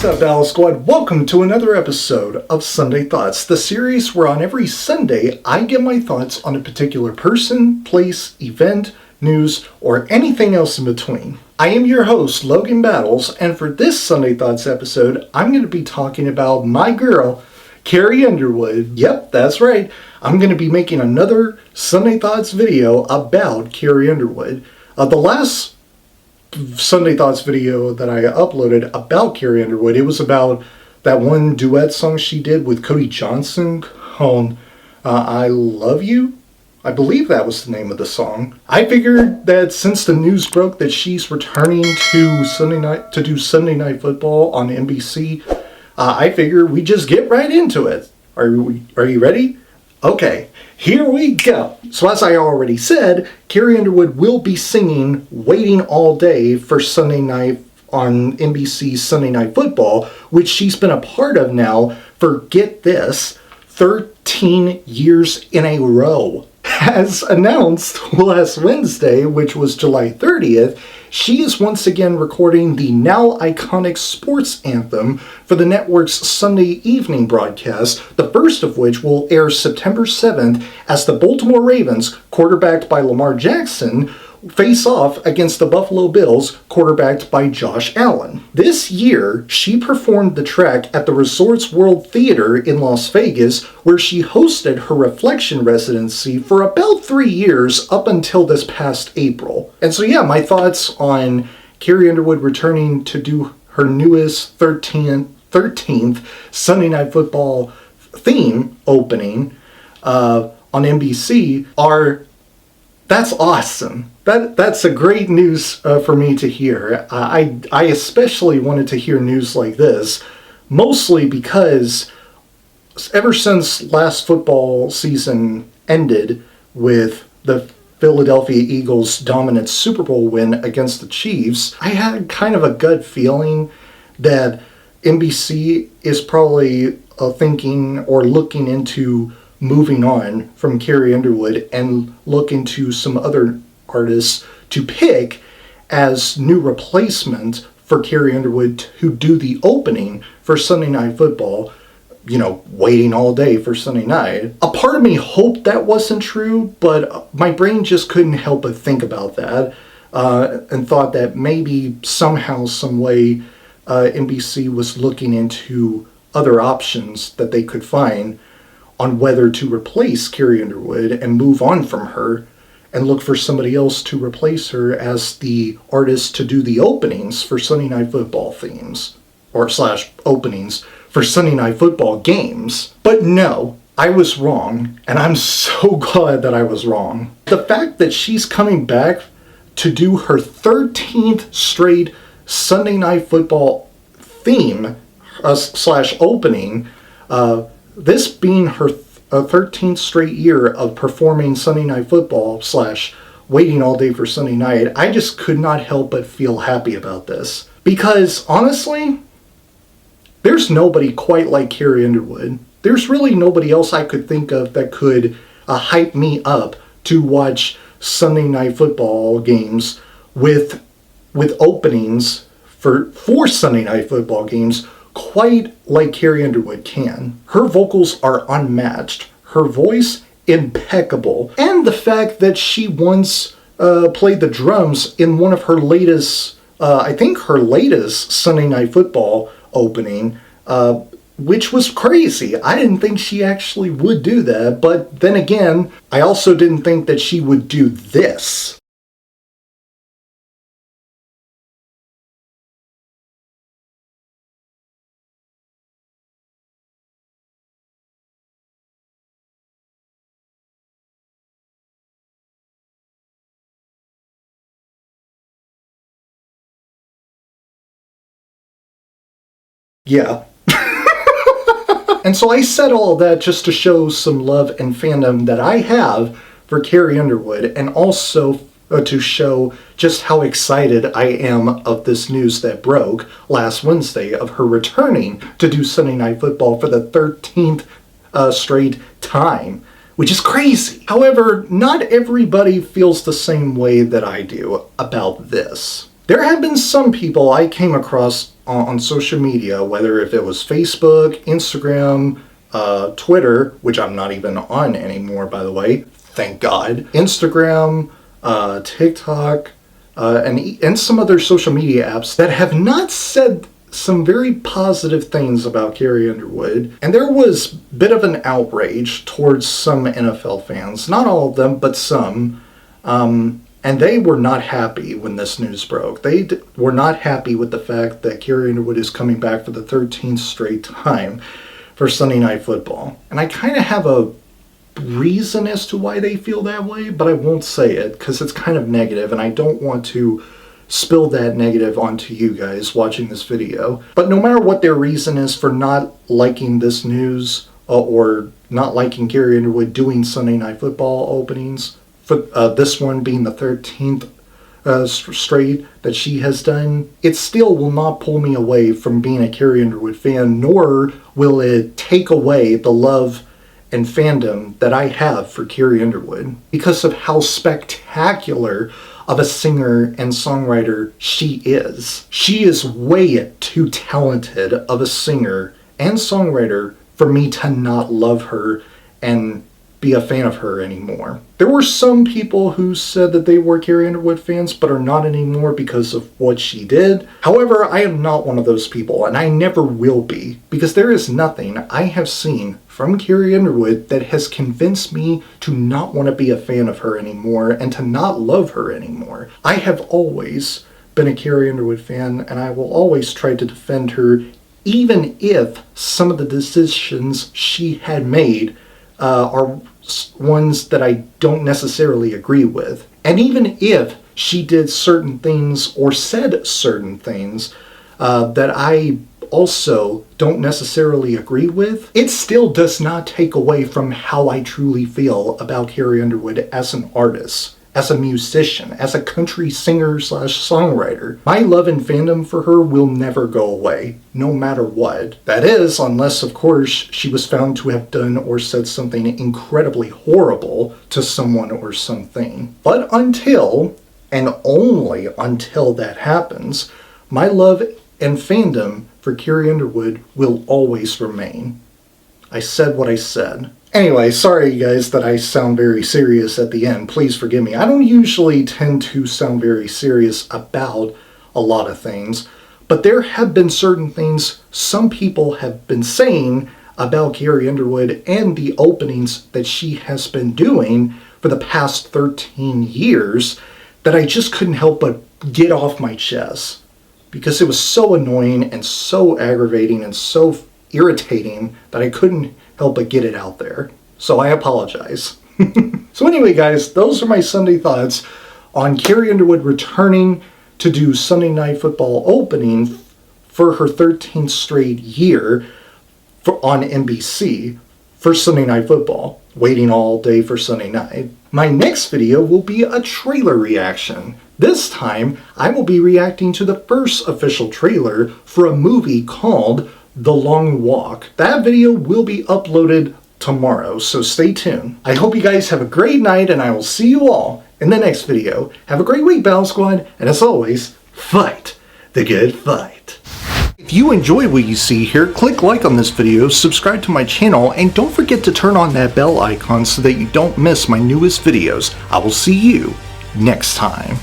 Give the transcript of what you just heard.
What's up, Battle Squad? Welcome to another episode of Sunday Thoughts, the series where on every Sunday I give my thoughts on a particular person, place, event, news, or anything else in between. I am your host, Logan Battles, and for this Sunday Thoughts episode, I'm going to be talking about my girl, Carrie Underwood. Yep, that's right. I'm going to be making another Sunday Thoughts video about Carrie Underwood. The last Sunday Thoughts video that I uploaded about Carrie Underwood, it was about that one duet song she did with Cody Johnson called I Love You. I believe that was the name of the song. I figured that since the news broke that she's returning to do Sunday Night Football on NBC, I figured we just get right into it. Are you ready? Okay, here we go. So as I already said, Carrie Underwood will be singing Waiting All Day for Sunday night on NBC's Sunday Night Football, which she's been a part of now for, get this, 13 years in a row. As announced last Wednesday, which was July 30th, she is once again recording the now iconic sports anthem for the network's Sunday evening broadcast, the first of which will air September 7th as the Baltimore Ravens, quarterbacked by Lamar Jackson, face off against the Buffalo Bills, quarterbacked by Josh Allen. This year, she performed the track at the Resorts World Theater in Las Vegas, where she hosted her Reflection residency for about 3 years up until this past April. And so yeah, my thoughts on Carrie Underwood returning to do her newest 13th Sunday Night Football theme opening on NBC are, that's awesome. That's a great news for me to hear. I especially wanted to hear news like this, mostly because ever since last football season ended with the Philadelphia Eagles' dominant Super Bowl win against the Chiefs, I had kind of a gut feeling that NBC is probably thinking or looking into moving on from Carrie Underwood and look into some other artists to pick as new replacement for Carrie Underwood to do the opening for Sunday Night Football, waiting all day for Sunday night. A part of me hoped that wasn't true, but my brain just couldn't help but think about that and thought that maybe somehow, some way, NBC was looking into other options that they could find on whether to replace Carrie Underwood and move on from her and look for somebody else to replace her as the artist to do the openings for Sunday Night Football themes, or / openings for Sunday Night Football games. But no, I was wrong, and I'm so glad that I was wrong. The fact that she's coming back to do her 13th straight Sunday Night Football theme / opening, this being her 13th straight year of performing Sunday Night Football / waiting all day for Sunday night, I just could not help but feel happy about this. Because honestly, there's nobody quite like Carrie Underwood. There's really nobody else I could think of that could hype me up to watch Sunday Night Football games with openings for Sunday Night Football games quite like Carrie Underwood can. Her vocals are unmatched, her voice impeccable, and the fact that she once played the drums in one of her latest, I think her latest Sunday Night Football opening, which was crazy. I didn't think she actually would do that, but then again, I also didn't think that she would do this. Yeah. And so I said all that just to show some love and fandom that I have for Carrie Underwood, and also to show just how excited I am of this news that broke last Wednesday of her returning to do Sunday Night Football for the 13th straight time, which is crazy. However, not everybody feels the same way that I do about this. There have been some people I came across on social media, whether if it was Facebook, Instagram, Twitter, which I'm not even on anymore, by the way, thank God, Instagram, TikTok, and some other social media apps that have not said some very positive things about Carrie Underwood. And there was a bit of an outrage towards some NFL fans, not all of them, but some, and they were not happy when this news broke. They were not happy with the fact that Carrie Underwood is coming back for the 13th straight time for Sunday Night Football. And I kind of have a reason as to why they feel that way, but I won't say it because it's kind of negative and I don't want to spill that negative onto you guys watching this video. But no matter what their reason is for not liking this news or not liking Carrie Underwood doing Sunday Night Football openings, for this one being the 13th straight that she has done, it still will not pull me away from being a Carrie Underwood fan, nor will it take away the love and fandom that I have for Carrie Underwood because of how spectacular of a singer and songwriter she is. She is way too talented of a singer and songwriter for me to not love her and be a fan of her anymore. There were some people who said that they were Carrie Underwood fans but are not anymore because of what she did. However, I am not one of those people and I never will be because there is nothing I have seen from Carrie Underwood that has convinced me to not want to be a fan of her anymore and to not love her anymore. I have always been a Carrie Underwood fan and I will always try to defend her even if some of the decisions she had made are ones that I don't necessarily agree with. And even if she did certain things or said certain things that I also don't necessarily agree with, it still does not take away from how I truly feel about Carrie Underwood as an artist, as a musician, as a country singer / songwriter. My love and fandom for her will never go away, no matter what. That is, unless, of course, she was found to have done or said something incredibly horrible to someone or something. But until, and only until that happens, my love and fandom for Carrie Underwood will always remain. I said what I said. Anyway, sorry guys that I sound very serious at the end. Please forgive me. I don't usually tend to sound very serious about a lot of things, but there have been certain things some people have been saying about Carrie Underwood and the openings that she has been doing for the past 13 years that I just couldn't help but get off my chest because it was so annoying and so aggravating and so irritating that I couldn't help but get it out there. So I apologize. So anyway, guys, those are my Sunday thoughts on Carrie Underwood returning to do Sunday Night Football opening for her 13th straight year on NBC for Sunday Night Football, waiting all day for Sunday night. My next video will be a trailer reaction. This time, I will be reacting to the first official trailer for a movie called The Long Walk. That video will be uploaded tomorrow, so stay tuned. I hope you guys have a great night, and I will see you all in the next video. Have a great week, Battle Squad, and as always, fight the good fight. If you enjoy what you see here, click like on this video, subscribe to my channel, and don't forget to turn on that bell icon so that you don't miss my newest videos. I will see you next time.